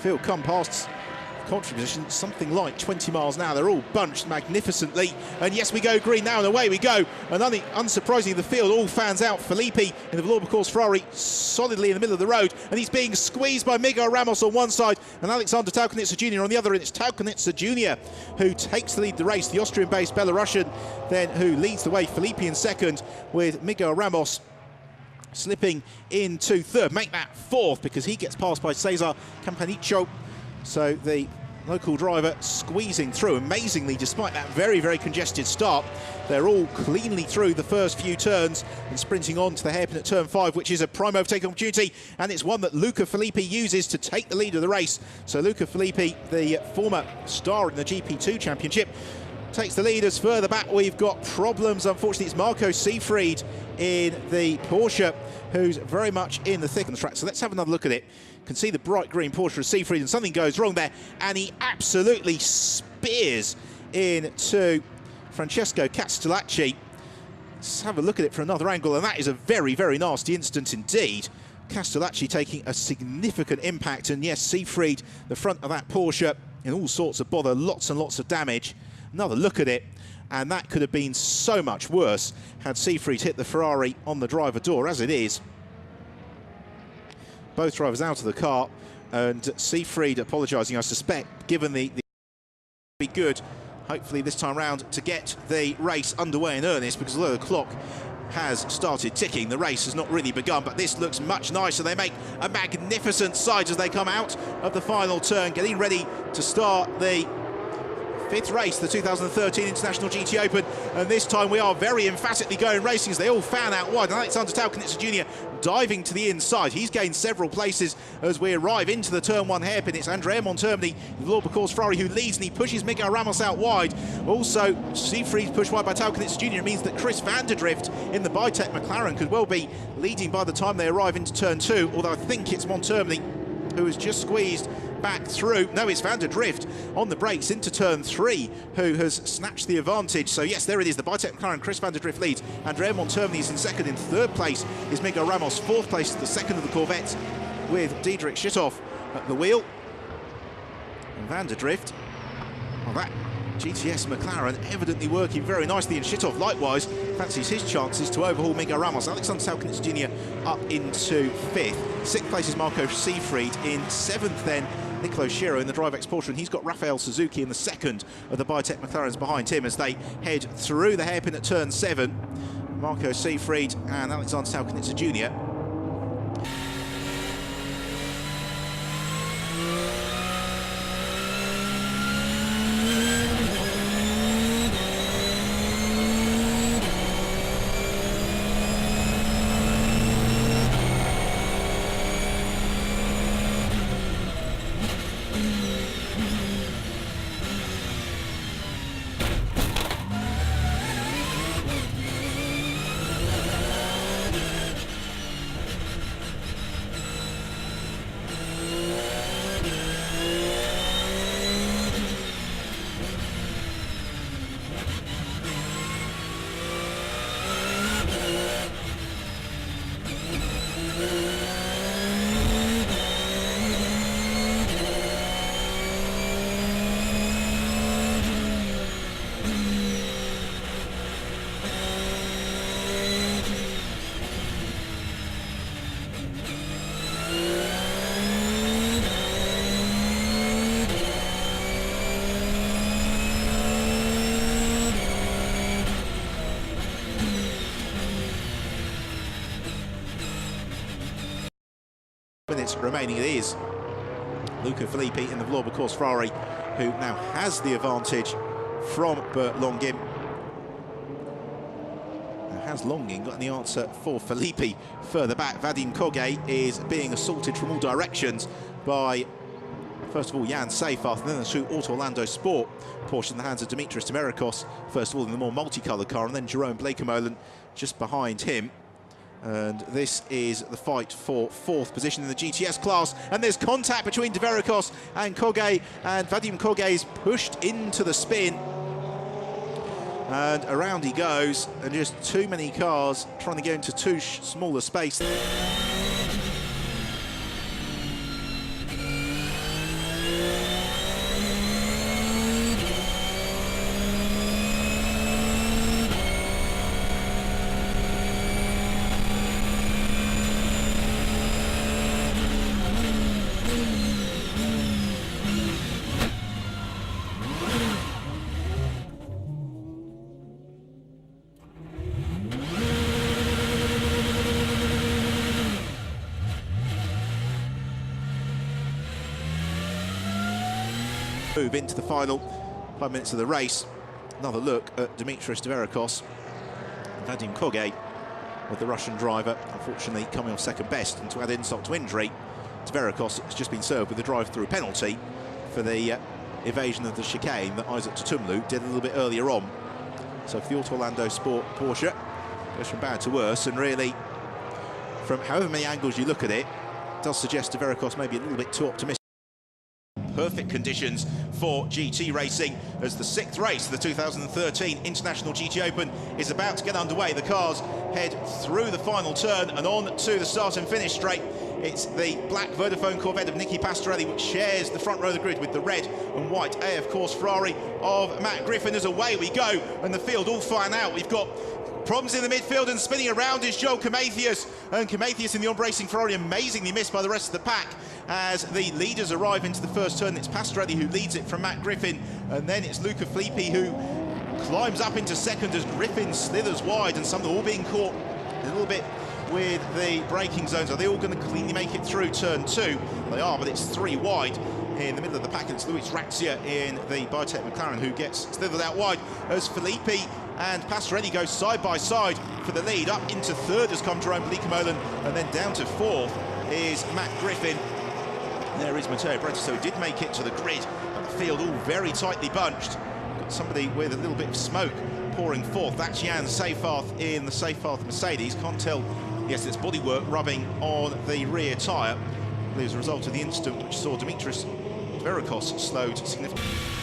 field come past contrary position, something like 20 miles an hour. They're all bunched magnificently, and yes, we go green now, and away we go. And unsurprisingly, the field all fans out. Filippi in the Villorba Course Ferrari solidly in the middle of the road, and he's being squeezed by Miguel Ramos on one side and Alexander Taukanitsa Jr. on the other, and it's Taukanitsa Jr. who takes the lead the race, the Austrian-based Belarusian then who leads the way. Filippi in second, with Miguel Ramos slipping into third. Make that fourth because he gets passed by Cesar Campanicho. So the local driver squeezing through. Amazingly, despite that very, very congested start, they're all cleanly through the first few turns and sprinting on to the hairpin at turn 5, which is a prime overtaking opportunity, and it's one that Luca Filippi uses to take the lead of the race. So Luca Filippi, the former star in the GP2 Championship, takes the lead. As further back we've got problems. Unfortunately, it's Marco Seefried in the Porsche who's very much in the thick of the track. So let's have another look at it. You can see the bright green Porsche of Seefried, and something goes wrong there, and he absolutely spears into Francesco Castellacci. Let's have a look at it from another angle, and that is a very, very nasty incident indeed. Castellacci taking a significant impact, and yes, Seefried, the front of that Porsche, in all sorts of bother, lots and lots of damage. Another look at it, and that could have been so much worse had Seefried hit the Ferrari on the driver door. As it is, both drivers out of the car, and Seefried apologising, I suspect, given the be good, hopefully this time round, to get the race underway in earnest, because although the clock has started ticking, the race has not really begun, but this looks much nicer. They make a magnificent sight as they come out of the final turn, getting ready to start the fifth race, the 2013 International GT Open, and this time we are very emphatically going racing as they all fan out wide. And Alexander Taukanitsa Jr. diving to the inside. He's gained several places as we arrive into the turn 1 hairpin. It's Andrea Montermini, the Villorba Course Ferrari, who leads, and he pushes Miguel Ramos out wide. Also, Seefried pushed wide by Taukanitsa Jr. It means that Chris van der Drift in the Bitec McLaren could well be leading by the time they arrive into turn 2, although I think it's Montermini who has just squeezed back through. No, it's van der Drift on the brakes into turn 3 who has snatched the advantage. So yes, there it is, the Bitec McLaren, Chris van der Drift leads. Andrea Montermini is in second. In third place is Miguel Ramos. Fourth place is the second of the Corvettes with Diederik Schittoff at the wheel. And van der Drift, well, that GTS McLaren evidently working very nicely, and Schittoff likewise fancies his chances to overhaul Miguel Ramos. Alexander Taukanitsa Jr. up into 5th. 6th place is Marco Seefried. In 7th then, Nicolo Schiro in the DriveX Porsche, and he's got Rafael Suzuki in the second of the Bitec McLarens behind him as they head through the hairpin at turn 7. Marco Seefried and Alexander Taukanitsa Jr. Minutes remaining. It is Luca Filippi in the Villorba Course Ferrari who now has the advantage from Bert Longin. Now, has Longin got any answer for Filippi further back? Vadim Koge is being assaulted from all directions by, first of all, Jan Seyfarth, and then the two Auto Orlando Sport Porsche in the hands of Dimitris Demerikos, first of all in the more multicoloured car, and then Jerome Bleekemolen just behind him. And this is the fight for 4th position in the GTS class. And there's contact between Demerikos and Koge, and Vadim Koge is pushed into the spin. And around he goes, and just too many cars trying to get into too small a space. move into the final 5 minutes of the race. Another look at Dimitris Tverakos, Vadim Koge with the Russian driver, unfortunately coming off second best. And to add insult to injury, Tverakos has just been served with a drive-through penalty for the evasion of the chicane that Isaac Tutumlu did a little bit earlier on. So for the Auto Orlando Sport Porsche, goes from bad to worse, and really, from however many angles you look at it, does suggest Tverakos maybe a little bit too optimistic. Perfect conditions for GT racing as the 6th race of the 2013 International GT Open is about to get underway. The cars head through the final turn and on to the start and finish straight. It's the black Vodafone Corvette of Nicky Pastorelli which shares the front row of the grid with the red and white AF Corse Ferrari of Matt Griffin. As away we go, and the field all fine out. We've got problems in the midfield, and spinning around is Joel Comathius, and Comathius in the on-racing Ferrari amazingly missed by the rest of the pack as the leaders arrive into the first turn. It's Pastorelli who leads it from Matt Griffin, and then it's Luca Filippi who climbs up into second as Griffin slithers wide, and some of them all being caught a little bit with the braking zones. Are they all going to cleanly make it through turn 2? They are, but it's 3 wide in the middle of the pack, and it's Luis Razia in the Biotech McLaren who gets slithered out wide as Filippi and Pastorelli go side by side for the lead. Up into third has come Jerome Blikemolen, and then down to fourth is Matt Griffin. There is Matteo Bretta, so he did make it to the grid, but the field all very tightly bunched. Got somebody with a little bit of smoke pouring forth. That's Jan Seyfarth in the Seyfarth Mercedes. Can't tell, yes, it's bodywork rubbing on the rear tyre. As a result of the incident which saw Dimitris Tverakos slowed significantly.